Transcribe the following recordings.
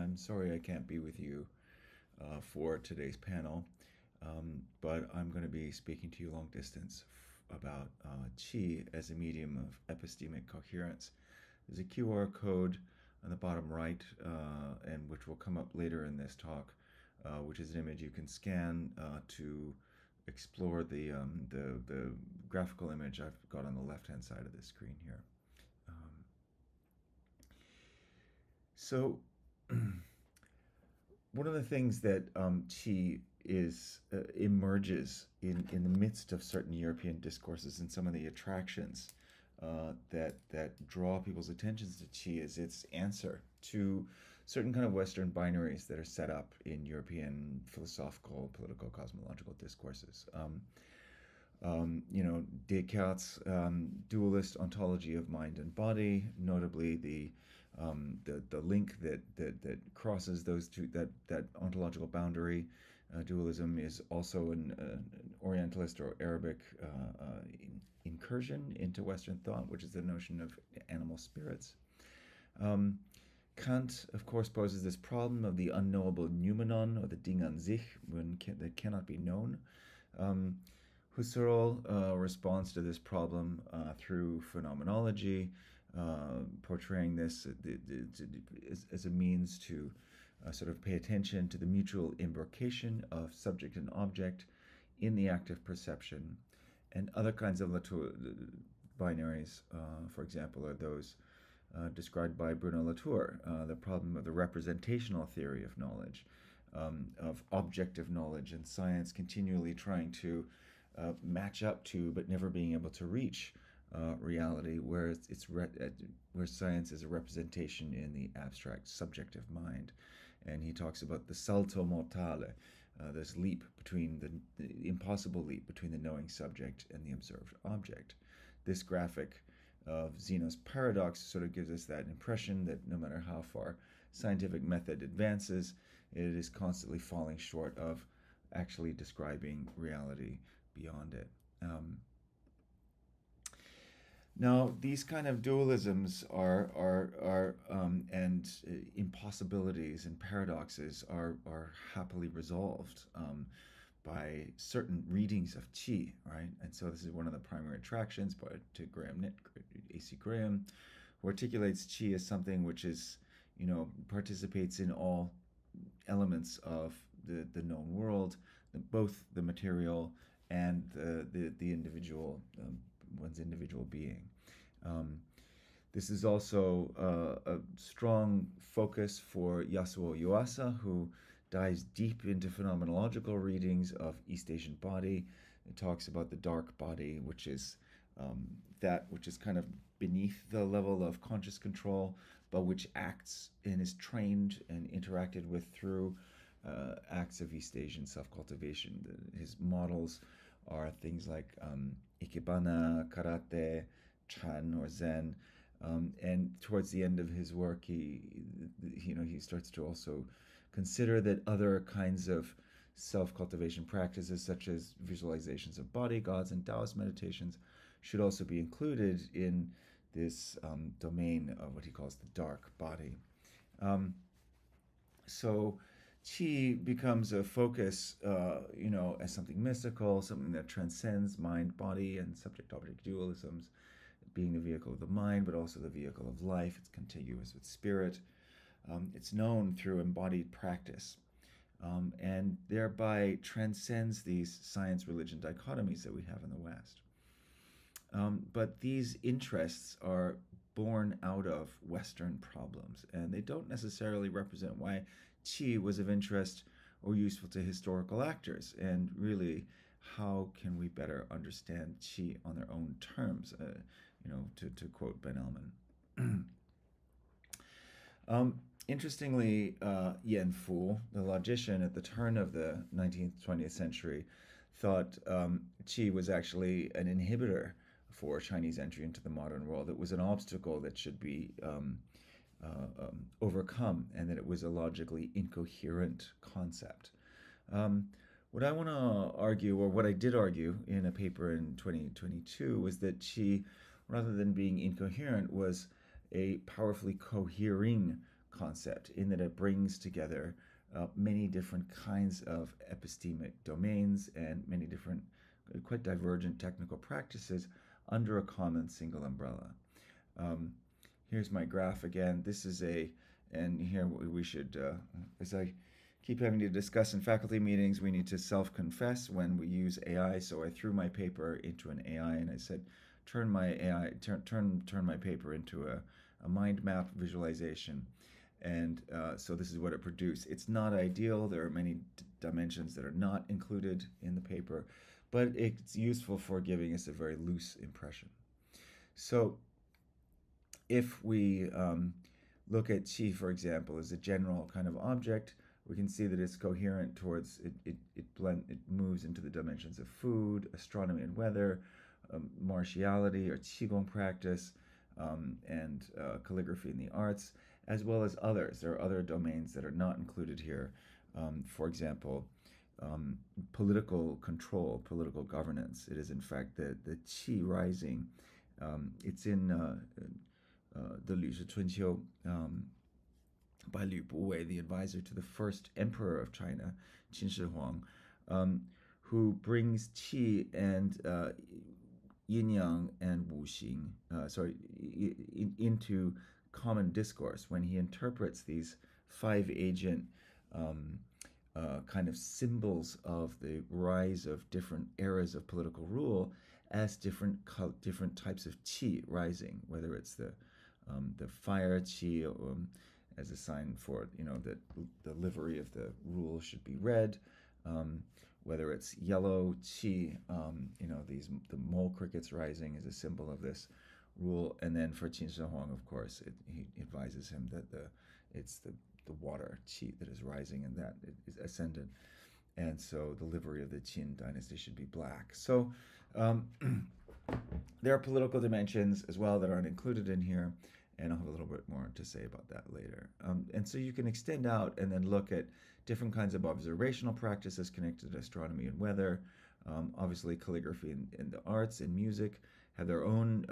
I'm sorry I can't be with you for today's panel, but I'm going to be speaking to you long distance about Qi as a medium of epistemic coherence. There's a QR code on the bottom right, and which will come up later in this talk, which is an image you can scan to explore the graphical image I've got on the left-hand side of the screen here. So one of the things that Qi is emerges in the midst of certain European discourses and some of the attractions that draw people's attentions to Qi is its answer to certain kind of Western binaries that are set up in European philosophical, political, cosmological discourses. Descartes' dualist ontology of mind and body, notably the link that crosses those two, that ontological boundary. Dualism is also an Orientalist or Arabic incursion into Western thought, which is the notion of animal spirits. Kant, of course, poses this problem of the unknowable noumenon, or the Ding an sich, that cannot be known. Husserl responds to this problem through phenomenology, portraying this as a means to sort of pay attention to the mutual imbrication of subject and object in the act of perception. And other kinds of binaries, for example, are those described by Bruno Latour, the problem of the representational theory of knowledge, of objective knowledge, and science continually trying to match up to, but never being able to reach reality, where where science is a representation in the abstract subjective mind. And he talks about the salto mortale, this leap between the impossible leap between the knowing subject and the observed object. This graphic of Zeno's paradox sort of gives us that impression that no matter how far scientific method advances, it is constantly falling short of actually describing reality beyond it. Now, these kind of dualisms and impossibilities and paradoxes are happily resolved by certain readings of Qi, right? And so this is one of the primary attractions to A.C. Graham, who articulates Qi as something which is, participates in all elements of the known world, both the material and the individual, one's individual being. This is also a strong focus for Yasuo Yuasa, who dives deep into phenomenological readings of East Asian body. It talks about the dark body, which is that which is kind of beneath the level of conscious control, but which acts and is trained and interacted with through acts of East Asian self-cultivation. His models are things like ikebana, karate, chan, or zen, and towards the end of his work, he starts to also consider that other kinds of self-cultivation practices, such as visualizations of body gods and Taoist meditations, should also be included in this domain of what he calls the dark body. So Qi becomes a focus, as something mystical, something that transcends mind, body, and subject-object dualisms, being the vehicle of the mind, but also the vehicle of life. It's contiguous with spirit. It's known through embodied practice, and thereby transcends these science-religion dichotomies that we have in the West. But these interests are born out of Western problems, and they don't necessarily represent why Qi was of interest or useful to historical actors. And really, how can we better understand Qi on their own terms, to quote Ben Elman. Interestingly, Yan Fu, the logician at the turn of the 19th, 20th century, thought Qi was actually an inhibitor for Chinese entry into the modern world. It was an obstacle that should be overcome, and that it was a logically incoherent concept. What I want to argue, or what I did argue in a paper in 2022, was that Qi, rather than being incoherent, was a powerfully cohering concept in that it brings together many different kinds of epistemic domains and many different, quite divergent technical practices under a common single umbrella. Here's my graph again. This is and here we should, as I keep having to discuss in faculty meetings, we need to self-confess when we use AI. So I threw my paper into an AI and I said, turn my paper into a mind map visualization. And so this is what it produced. It's not ideal. There are many dimensions that are not included in the paper, but it's useful for giving us a very loose impression. So if we look at qi, for example, as a general kind of object, we can see that it's coherent towards, it moves into the dimensions of food, astronomy and weather, martiality or qigong practice, and calligraphy and the arts, as well as others. There are other domains that are not included here. For example, political control, political governance. It is in fact the qi rising. It's in the Lü Shi Chunqiu by Lü Buwei, the advisor to the first emperor of China, Qin Shi Huang, who brings qi and yin yang and wu xing, into common discourse when he interprets these 5 agent kind of symbols of the rise of different eras of political rule as different types of qi rising, whether it's the fire qi as a sign for that the livery of the rule should be red, whether it's yellow qi, the mole crickets rising is a symbol of this rule, and then for Qin Shi Huang, of course, he advises him that it's the water qi that is rising and that it is ascendant, and so the livery of the Qin dynasty should be black. So there are political dimensions as well that aren't included in here, and I'll have a little bit more to say about that later. And so you can extend out and then look at different kinds of observational practices connected to astronomy and weather. Obviously, calligraphy and the arts and music have their own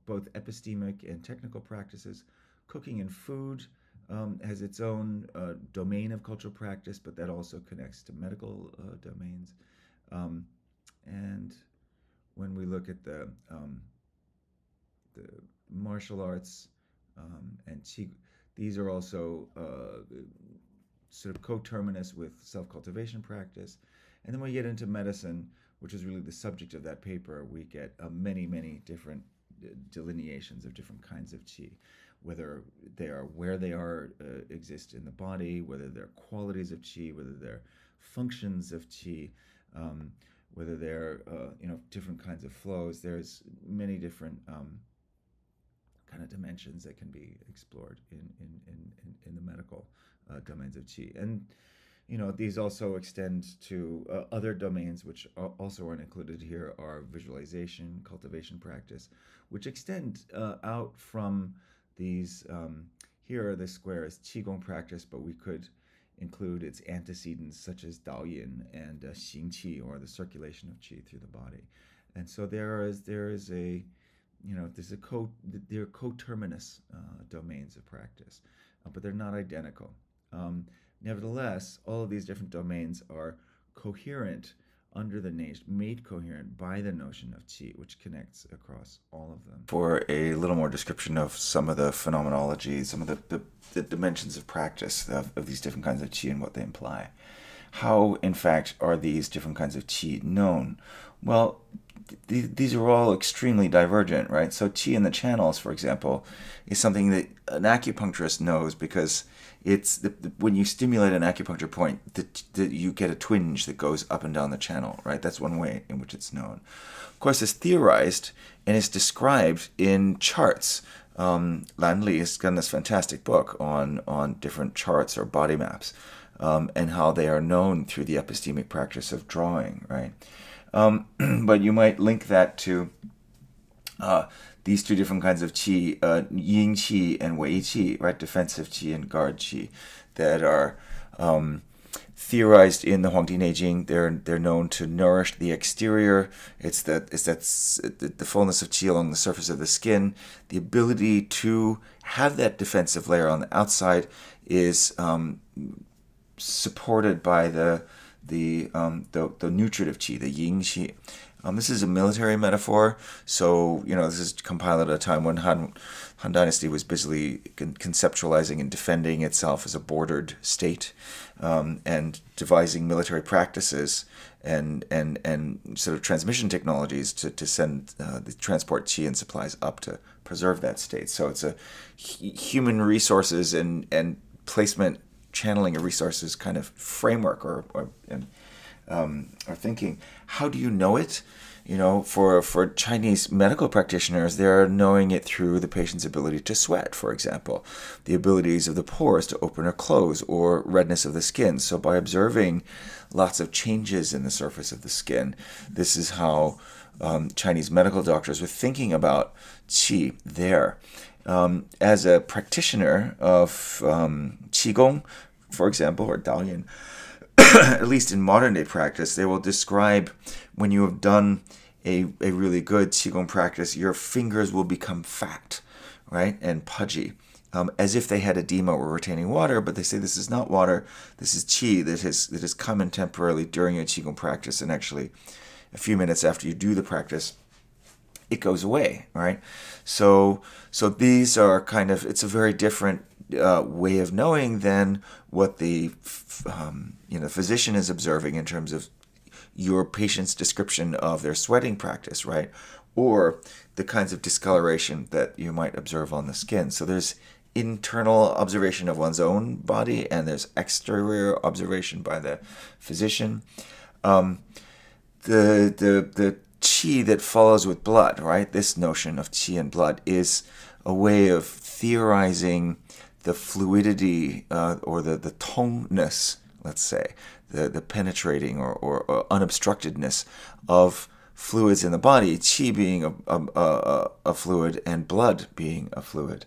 both epistemic and technical practices. Cooking and food has its own domain of cultural practice, but that also connects to medical domains. And when we look at the martial arts and qi, these are also sort of coterminous with self-cultivation practice. And then when we get into medicine, which is really the subject of that paper, we get many, many different delineations of different kinds of qi, whether they are where they are exist in the body, whether they're qualities of qi, whether they're functions of qi, whether they're different kinds of flows. There's many different kind of dimensions that can be explored in the medical domains of qi. And these also extend to other domains which also aren't included here, are visualization, cultivation practice, which extend out from these. Here the square is qigong practice, but we could include its antecedents such as daoyin and xing qi, or the circulation of qi through the body. And so they're coterminous domains of practice, but they're not identical. Nevertheless, all of these different domains are coherent made coherent by the notion of qi, which connects across all of them. For a little more description of some of the phenomenology, some of the dimensions of practice of these different kinds of qi and what they imply. How, in fact, are these different kinds of qi known? Well, these are all extremely divergent, right? So qi in the channels, for example, is something that an acupuncturist knows because it's when you stimulate an acupuncture point, you get a twinge that goes up and down the channel, right? That's one way in which it's known. Of course, it's theorized and it's described in charts. Lan Li has done this fantastic book on different charts or body maps, and how they are known through the epistemic practice of drawing, right? But you might link that to these two different kinds of qi, yin qi and wei qi, right? Defensive qi and guard qi, that are theorized in the Huangdi Neijing. They're known to nourish the exterior. It's the fullness of qi along the surface of the skin. The ability to have that defensive layer on the outside is supported by the nutritive qi, the yin qi. This is a military metaphor, so this is compiled at a time when Han Dynasty was busily conceptualizing and defending itself as a bordered state, and devising military practices and sort of transmission technologies to send the transport qi and supplies up to preserve that state. So it's a human resources and placement, channeling of resources kind of framework or thinking. How do you know it? For Chinese medical practitioners, they're knowing it through the patient's ability to sweat, for example, the abilities of the pores to open or close, or redness of the skin. So by observing lots of changes in the surface of the skin, this is how Chinese medical doctors were thinking about qi there. As a practitioner of qigong, for example, or Daoyin, at least in modern day practice, they will describe when you have done a really good qigong practice, your fingers will become fat, right, and pudgy, as if they had edema or retaining water. But they say this is not water, this is qi that has come in temporarily during your qigong practice, and actually a few minutes after you do the practice, it goes away, right? So these are kind of, it's a very different way of knowing than what the physician is observing in terms of your patient's description of their sweating practice, right? Or the kinds of discoloration that you might observe on the skin. So there's internal observation of one's own body, and there's exterior observation by the physician. The qi that follows with blood, right? This notion of qi and blood is a way of theorizing the fluidity or the tongness, let's say, the penetrating or unobstructedness of fluids in the body, qi being a fluid and blood being a fluid.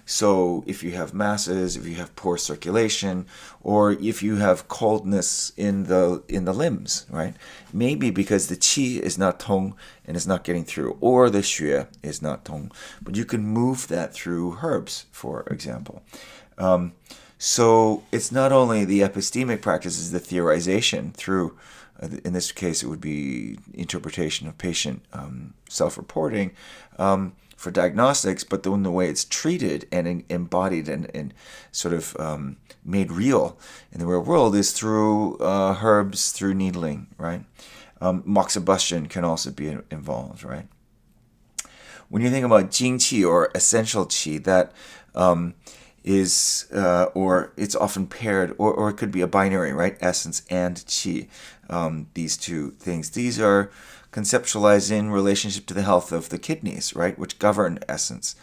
So if you have masses, if you have poor circulation, or if you have coldness in the limbs, right? Maybe because the qi is not tong and is not getting through, or the xue is not tong, but you can move that through herbs, for example. So it's not only the epistemic practices, the theorization through, in this case it would be interpretation of patient self-reporting, for diagnostics, but the way it's treated and embodied and sort of made real in the real world is through herbs, through needling, right? Moxibustion can also be involved, right? When you think about jing qi or essential qi, that is, or it's often paired, or it could be a binary, right? Essence and qi, these two things. These are conceptualized in relationship to the health of the kidneys, right, which govern essence.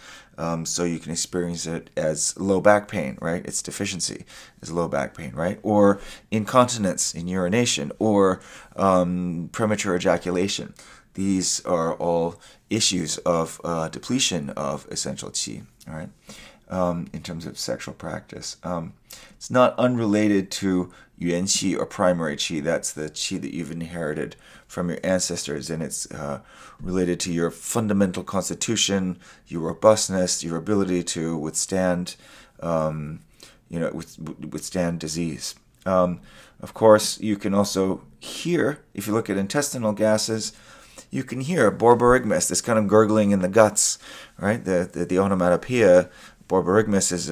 So you can experience it as low back pain, right? Its deficiency is low back pain, right? Or incontinence in urination, or premature ejaculation. These are all issues of depletion of essential qi, all right? In terms of sexual practice. It's not unrelated to yuan qi or primary qi. That's the qi that you've inherited from your ancestors, and it's related to your fundamental constitution, your robustness, your ability to withstand, withstand disease. Of course, you can also hear, if you look at intestinal gases, you can hear borborygmus, this kind of gurgling in the guts, right? The onomatopoeia, borborygmus is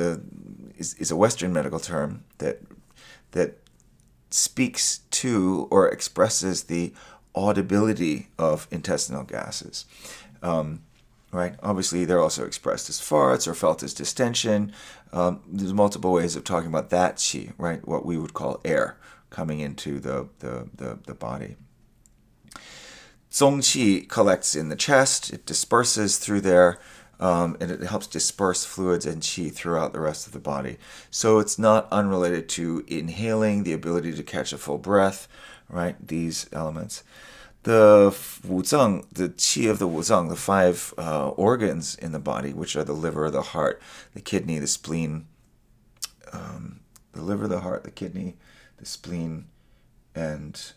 a Western medical term that speaks to or expresses the audibility of intestinal gases, right? Obviously, they're also expressed as farts or felt as distension. There's multiple ways of talking about that qi, right? What we would call air coming into the body. Zong qi collects in the chest. It disperses through there, and it helps disperse fluids and qi throughout the rest of the body. So it's not unrelated to inhaling, the ability to catch a full breath, right? These elements. The wuzang, the qi of the wuzang, the 5 organs in the body, which are the liver, the heart, the kidney, the spleen, the the liver, the heart, the kidney, the spleen, and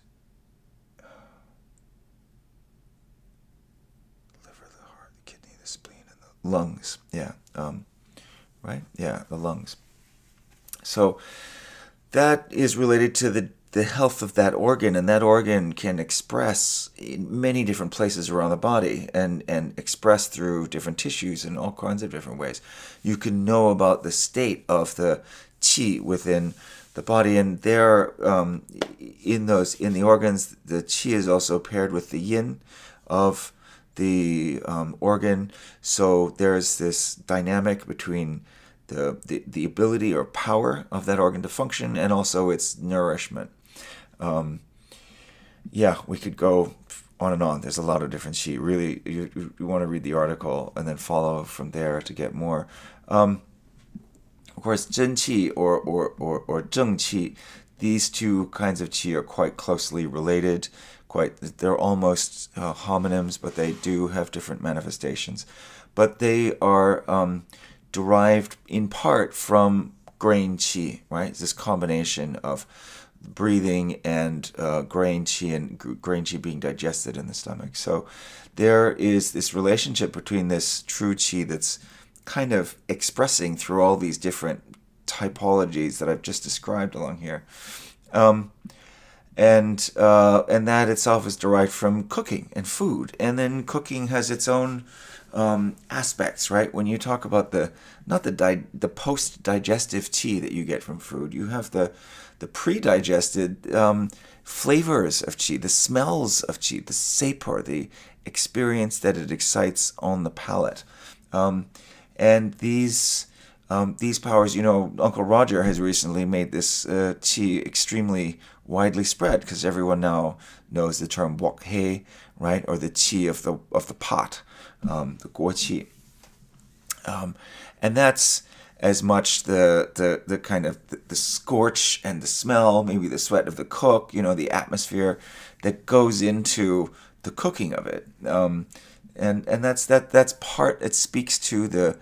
liver, the heart, the kidney, the spleen, and the lungs. Yeah, right? Yeah, the lungs. So that is related to the health of that organ, and that organ can express in many different places around the body and express through different tissues in all kinds of different ways. You can know about the state of the qi within the body, and there in the organs, the qi is also paired with the yin of the organ. So there's this dynamic between the ability or power of that organ to function and also its nourishment. Yeah, we could go on and on. There's a lot of different qi. Really, you want to read the article and then follow from there to get more. Of course, zhen qi or zheng qi, these two kinds of qi are quite closely related. They're almost homonyms, but they do have different manifestations. But they are derived in part from grain qi, right? It's this combination of breathing and grain qi, and grain qi being digested in the stomach. So there is this relationship between this true qi that's kind of expressing through all these different typologies that I've just described along here. And that itself is derived from cooking and food. And then cooking has its own aspects, right? When you talk about the post-digestive qi that you get from food, you have the pre-digested flavors of qi, the smells of qi, the sapor, the experience that it excites on the palate. And these powers, Uncle Roger has recently made this qi extremely widely spread because everyone now knows the term wok hei, right, or the qi of the pot, the guo qi, and that's as much the kind of the scorch and the smell, maybe the sweat of the cook, the atmosphere that goes into the cooking of it, and that's part. It speaks to the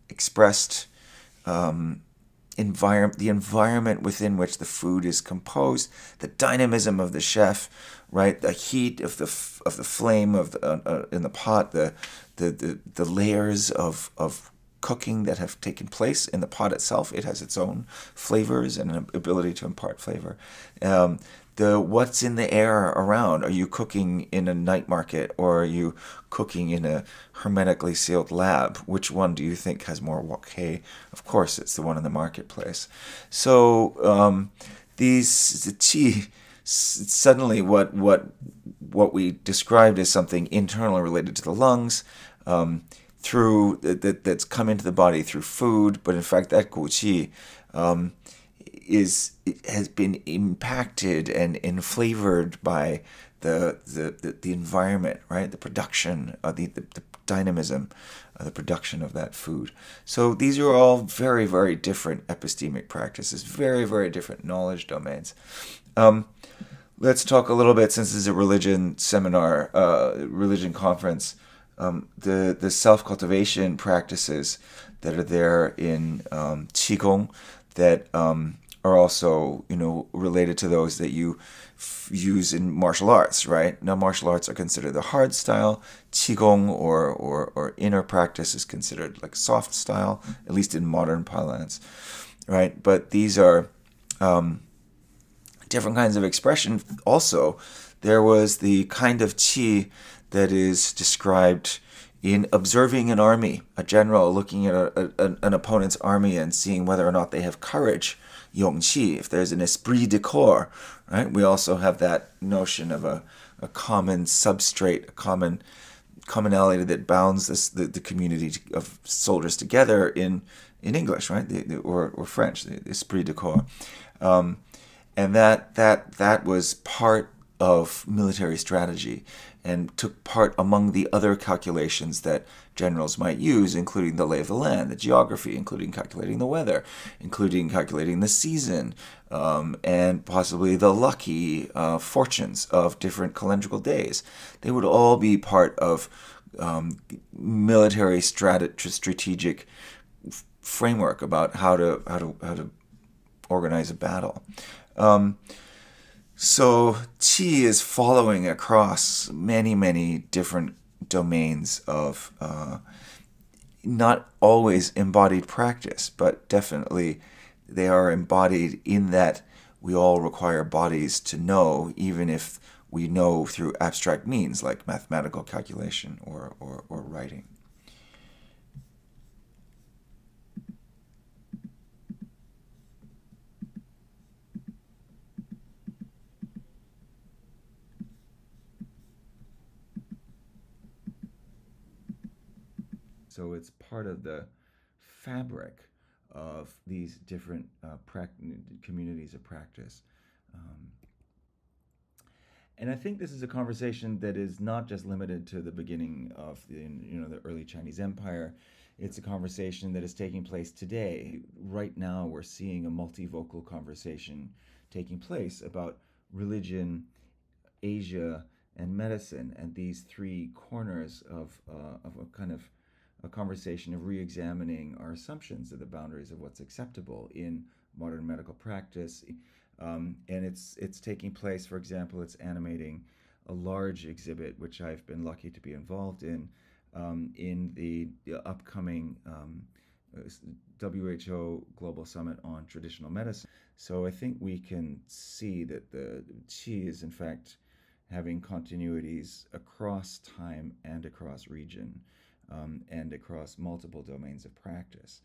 expressed the environment within which the food is composed, the dynamism of the chef, right? The heat of the flame in the pot, the layers of cooking that have taken place in the pot itself. It has its own flavors and an ability to impart flavor. What's in the air around? Are you cooking in a night market or are you cooking in a hermetically sealed lab? Which one do you think has more wok hei? Of course, it's the one in the marketplace. So the qi, suddenly what we described as something internal related to the lungs, through that's come into the body through food, but in fact that gu qi has been impacted and flavored by the environment, right? The production, the dynamism, the production of that food. So these are all very, very different epistemic practices, very, very different knowledge domains. Let's talk a little bit, since this is a religion seminar, religion conference, the self-cultivation practices that are there in Qigong that are also, related to those that you use in martial arts, right? Now, martial arts are considered the hard style. Qigong or inner practice is considered like soft style, at least in modern parlance, right? But these are different kinds of expression. Also, there was the kind of qi that is described in observing an army, a general looking at an opponent's army and seeing whether or not they have courage, yongqi, if there's an esprit de corps, right? We also have that notion of a common substrate, a commonality that bounds the community of soldiers together in English, right? Or French, the esprit de corps. And that was part of military strategy and took part among the other calculations that generals might use, including the lay of the land, the geography, including calculating the weather, including calculating the season, and possibly the lucky fortunes of different calendrical days. They would all be part of military strategic framework about how to organize a battle. Um, so qi is following across many different domains of not always embodied practice, but definitely they are embodied in that we all require bodies to know, even if we know through abstract means like mathematical calculation or writing. So it's part of the fabric of these different communities of practice. Um, and I think this is a conversation that is not just limited to the beginning of the early Chinese Empire. It's a conversation that is taking place today. Right now, we're seeing a multivocal conversation taking place about religion, Asia, and medicine, and these three corners of a kind of a conversation of re-examining our assumptions of the boundaries of what's acceptable in modern medical practice. And it's taking place, for example, it's animating a large exhibit, which I've been lucky to be involved in the upcoming WHO Global Summit on Traditional Medicine. So I think we can see that the qi is, in fact, having continuities across time and across region and across multiple domains of practice.